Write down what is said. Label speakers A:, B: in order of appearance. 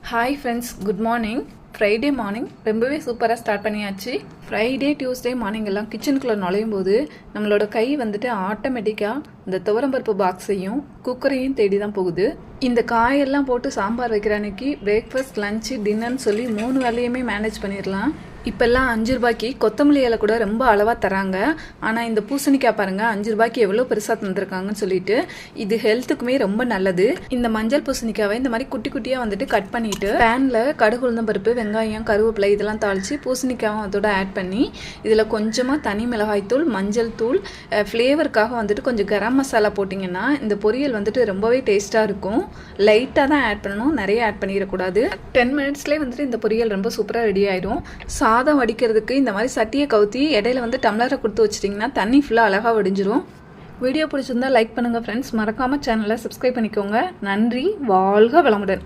A: Hi friends, good morning. Friday morning ரொம்பவே சூப்பராக start பண்ணியாச்சு. ஃப்ரைடே டியூஸ்டே மார்னிங் எல்லாம் கிச்சனுக்குள்ளே நுழையும் போது நம்மளோட கை வந்துட்டு ஆட்டோமேட்டிக்காக இந்த துவரம்பருப்பு பாக்ஸையும் குக்கரையும் தேடி தான் போகுது. இந்த காயெல்லாம் போட்டு சாம்பார் வைக்கிற அன்னைக்கு பிரேக்ஃபாஸ்ட், லஞ்சு, டின்னர்னு சொல்லி 3 வேலையுமே மேனேஜ் பண்ணிடலாம். இப்போல்லாம் 5 ரூபாய்க்கு கொத்தமல்லி இலை கூட ரொம்ப அளவாக தராங்க. ஆனால் இந்த பூசணிக்காய் பாருங்கள், 5 ரூபாய்க்கு எவ்வளோ பெருசாக தந்துருக்காங்கன்னு சொல்லிட்டு இது ஹெல்த்துக்குமே ரொம்ப நல்லது. இந்த மஞ்சள் பூசணிக்காவை இந்த மாதிரி குட்டி குட்டியாக வந்துட்டு கட் பண்ணிட்டு பேனில் கடுகு, உளுந்தம் பருப்பு, வெங்காயம், கருவேப்பிலை இதெல்லாம் தாளித்து பூசணிக்காவும் அதோட ஆட் பண்ணி இதில் கொஞ்சமாக தனி மிளகாய்த்தூள், மஞ்சள் தூள், ஃப்ளேவருக்காக வந்துட்டு கொஞ்சம் கரம் மசாலா போட்டிங்கன்னா இந்த பொரியல் வந்துட்டு ரொம்பவே டேஸ்ட்டாக இருக்கும். லைட்டாக தான் ஆட் பண்ணணும், நிறைய ஆட் பண்ணிடக்கூடாது. 10 மினிட்ஸ்லேயே வந்துட்டு இந்த பொரியல் ரொம்ப சூப்பராக ரெடி ஆயிடும். சாதம் வடிக்கிறதுக்கு இந்த மாதிரி சட்டியை கவுத்தி இடையில வந்து டம்ளரை கொடுத்து வச்சிட்டிங்கன்னா தண்ணி ஃபுல்லாக அழகாக வடிஞ்சிரும். வீடியோ பிடிச்சிருந்தா லைக் பண்ணுங்கள் ஃப்ரெண்ட்ஸ். மறக்காமல் சேனலை சப்ஸ்கிரைப் பண்ணிக்கோங்க. நன்றி. வாழ்க வளமுடன்.